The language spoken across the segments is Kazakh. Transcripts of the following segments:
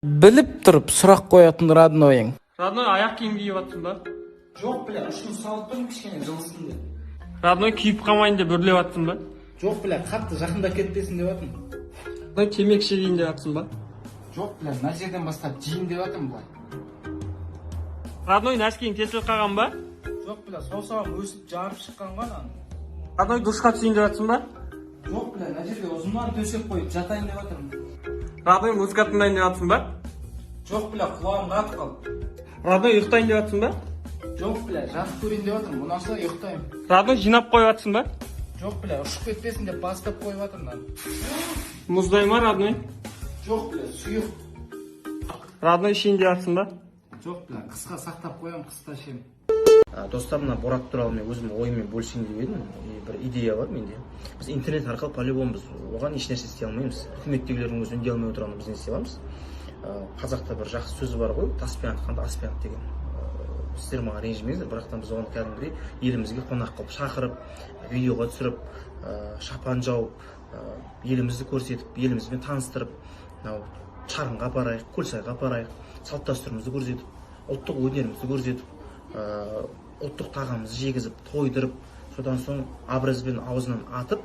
Біліп тұрып сұрақ қоятын родноyың. Родной, аяқ киім киіп жатсың ба? Жоқ, бля, ұшын салып тұрмын кішкене жылысын деп. Родной, киіп қалмайын деп үрлеп жатсың ба? Жоқ, бля, қатты жақындап кетпесін деп жатырмын. Родной, темекі шегейін деп жатсың ба? Жоқ, бля, мына жерден бастап жейін деп жатырмын былай. Родной, нәскең тесіліп қалған ба? Жоқ, бля, саусағым өсіп жарып шыққан ғой ана. Родной, душқа түсейін деп жатсың ба? Жоқ, бля, мына жерге ұзыннан төсеп қойып жатайын деп жатырмын. Родной, музыка тыңдайын деп жатсың ба? Жоқ, бля, құлағым қатып қалды. Родной, ұйықтайын деп жатсың ба? Жоқ, бля, жатып көрейін деп жатырмын. Мұнан соң ұйықтаймын. Родной, жинап қойып жатсың ба? Жоқ, бля, ұшып кетпесін деп бастап қойып жатырмын. Мұздай ма, Родной? Жоқ, бля, сұйық. Родной, ішейін деп жатсың ба? Жоқ, бля, қысқа сақтап қоямын, қыста ішемін. Достар, мына Борат туралы мен өзім ойыммен бөлісейін деп едім. Бір идея бар менде. Біз интернет арқылы по-любому біз оған еш нәрсе істей алмаймыз. Үкіметтегілердің өзі үндей алмай отырғанда біз не істей аламыз? Қазақта бір жақсы сөз бар ғой, таспен атқанда аспен ат деген. Сіздер маған ренжімеңіздер, бірақтан біз оған кәдімгідей елімізге қонақ қылып шақырып, видеоға түсіріп, шапан жауып, елімізді көрсетіп, елімізбен таныстырып, Шарынға апарайық, Көлсайға апарайық, салт дәстүрімізді көрсетіп, ұлттық өнерімізді көрсетіп, ұлттық тағамымызды жегізіп, тойдырып, содан соң абразбен аузынан атып,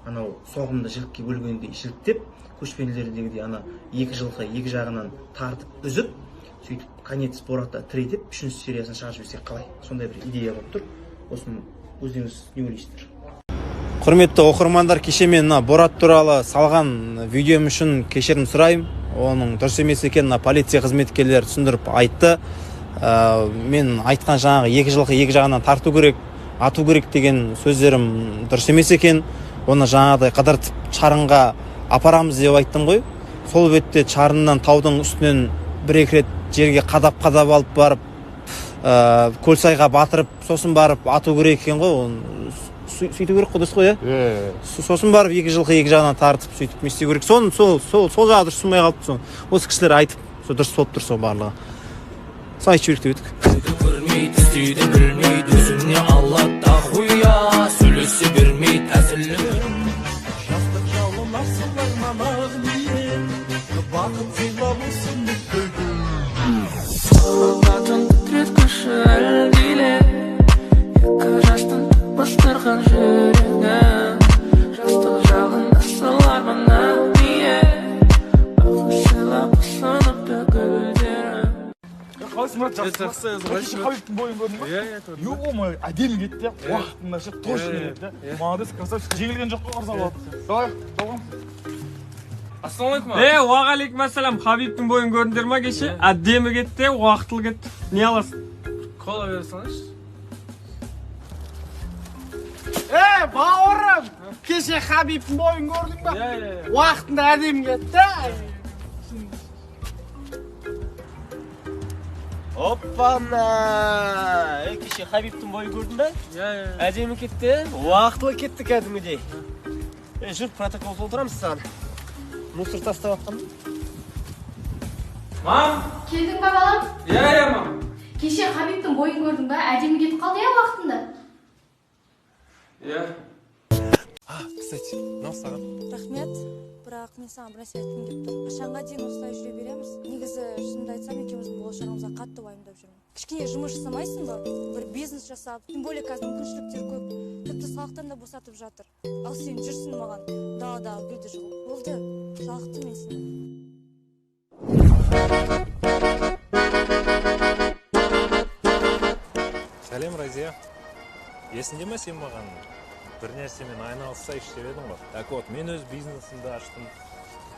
анау соғымды жілікке бөлгендей жіліктеп, көшпенділердегідей ана екі жылқы екі жағынан тартып үзіп, сөйтіп конец Боратта тіредеп, 3-ші сериясын шығарып жіберсек қалай? Сондай бір идея болып тұр. Осыны өздеріңіз не ойлайсыздар? Құрметті оқырмандар, кеше мен Борат туралы салған видеом үшін кешірім сұраймын. Оның дұрыс емес екенін полиция қызметкерлері түсіндіріп айтты. Мен айтқан жаңағы екі жылқы екі жағынан тарту керек, ату керек деген сөздерім дұрыс емес екен. Оны жаңағыдай қыдыртып Шарынға апарамыз деп айттым ғой. Сол бетте Шарыннан таудың үстінен бір-екі рет жерге қадап алып барып, Көлсайға батырып, сосын барып ату керек екен ғой. Сөйту керек қой, дұрыс қой, сосын барып екі жылқы екі жағынан тартып сөйтіп не істеу керек. Сол жағы дұрыс болмай қалыпты. Осы кісілер айтып, сол дұрыс болып тұр, сол барлығы. Сол айтып жіберік деп едік. Көрмейді, істейді білмейді, өзіне аллата хуя, сөйлесе бермейді, әзілі жастық жалын асылай мамақ ниет, бақыт сыйлап ұсын Солдатын тірет күші әлдейле, екі жастың бастырған жүрегі, жастық жалын асылай мамақ ниет, бақыт сыйлап ұсынып гүлдері. Қалайсың, жақсы Хабибтің бойын көрдің ба? Ё-мо, әдемі кетті, уақытында ше, точно кетті. Молодец, красавчик, жеңілген жоқ қой қарсы алады. Давай, жалғам. Ассалаумалейкум. Уағалейкум ассалам. Хабибтің бойын көрдіңдер ма кеше? Әдемі кетті, уақытылы кетті. Не аласың? Кола бере салайыншы. Бауырым, кеше Хабибтің бойын көрдің ба? Уақытында әдемі кетті. Оппана! Кеше Хабибтің бойын көрдің ба? Әдемі кетті, уақытылы кетті кәдімгідей. Жүр, протокол толтырамыз саған. Мусор тастап атқан. Мам! Келдің ба балам? Мам. Кеше Хабибтің бойын көрдің ба? Әдемі кетіп қалды уақытында. Кстати, мынау саған. Рахмет, бірақ мен саған бір нәрсе айтқым келіп тұр. Қашанға дейін осылай жүре береміз? Негізі шынымды айтсам, екеуміздің болашағымызға қатты уайымдап жүрмін. Кішкене жұмыс жасамайсың ба? Бір бизнес жасап, тем более қазір мүмкіншіліктер көп. Тіпті салықтан да босатып жатыр. Ал сен жүрсің маған даладағы гүлді жұлып. Болды, жалықты мен сені. Сәлем, Разия. Есіңде ме сен маған бір нәрсемен айналыссайшы деп едің ғой? Так вот, мен өз бизнесімді аштым.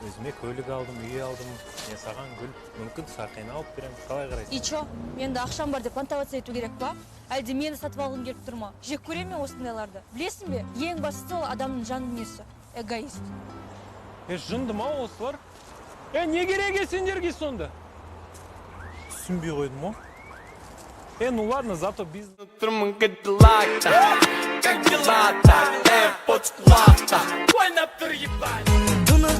Өзіме көлік алдым, үй алдым. Мен саған гүл, мүмкін сақина алып беремін. Қалай қарайсың? И чо? Менде ақшам бар деп мотивация ету керек па? Әлде мені сатып алғың келіп тұр ма? Жек көремін мен осындайларды. Білесің бе? Ең бастысы ол адамның жан дүниесі. Эгоист. Жынды ма осылар? Не керек сендерге сонда? Түсінбей қойдым ма? Ну ладно, зато бизнес. Тынық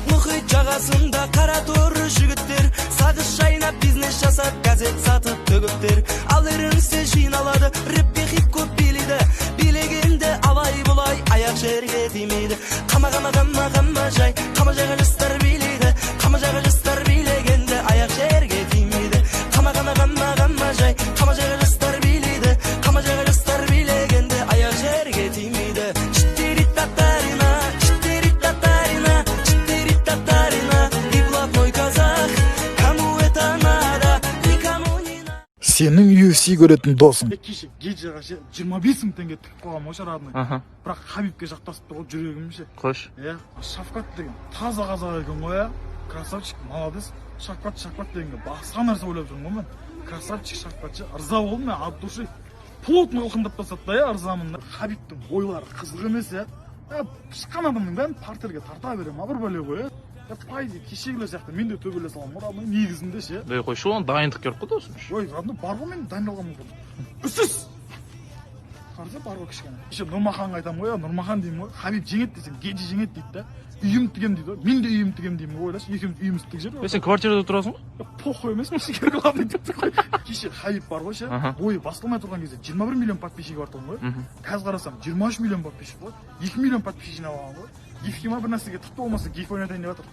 мұхит жағасында қара торы жігіттер, сағыз шайнап бизнес жасап, газет сатып төгіптер. Ал ерінсе жиналады, рэпке хит көп билейді, билегенде алай бұлай аяқ жерге тимейді. Қама жай, қама жайға жастар билейді, қама жайға жастар билегенде аяқ жер сенің UFC көретін досың. Кеше геджаға 25 мың теңге тігіп қойғам осы родной. Бірақ Хабибке жақтасып тұр ғой жүрегім ше. Қош. Шавкат деген таза қазақ екен ғой, красавчик, молодец. Шавкат дегенге басқа нәрсе ойлап жүрмін ғой мен. Красавчик Шавкатшы, ырза болдым мен от души. Плотно қылқындап тастады да, ырзамын. Хабибтің бойлары қызық емес, шыққан адамның бәрін партерге тарта берем, бір бәле ғой. Пайды кешегілер сияқты мен де төбеле саламын, родной негізінде ше. Қойшы, оған дайындық керек қой досым. Ой, родной бар ғой мен дайындалғанмын ғой. Үсіз! Қарсы бар ғой кішкене. Еще Нұрмаханға айтамын ғой, Нұрмахан деймін ғой. Хабиб жеңеді десем, Геджи жеңеді дейді да. Үйім тігем дейді ғой. Мен де үйім тігем деймін ғой, ойлашы. Екеуміз үйіміз тігіп жүр. Сен квартирада тұрасың ғой? Похуй емес мені, главный деп тұр ғой. Кеше Хабиб бар ғой ше. Бойы басылмай тұрған кезде 21 миллион подписчик бар тұғын ғой. Қазір қарасам 23 миллион подписчик ғой. 2 миллион подписчик жинап алған ғой. Гифке ма бір нәрсеге тіпті болмаса гиф ойнатайын деп жатыр.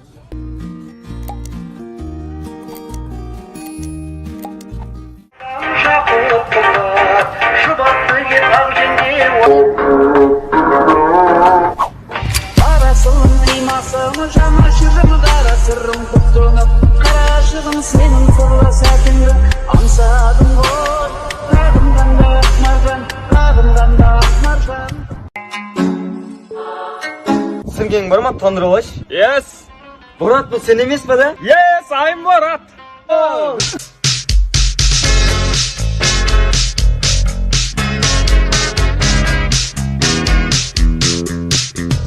Арасының римасыны жама жүрім дара сырым құттынып қарашығын сенің сырлы сәтіңді аңсадым ғой рағымғанда ақмаржан рағымғанда ақмаржан. Сіңген бар ма тандырылаш? Yes. Борат бұл сен емес па да? Yes, I'm Борат.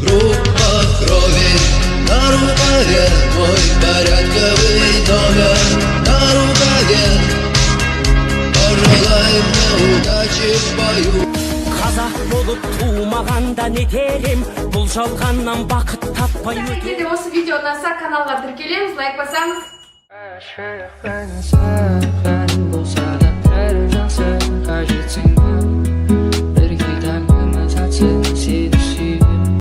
Группа крови на рукаве, мой порядковый номер на рукаве. Пожелай мне удачи в бою. Қазақ болып туымағанда не терем, бұл жалғаннан бақыт таппай өтем. Егер де осы видео ұнаса, каналға тіркелеміз, лайк басамыз.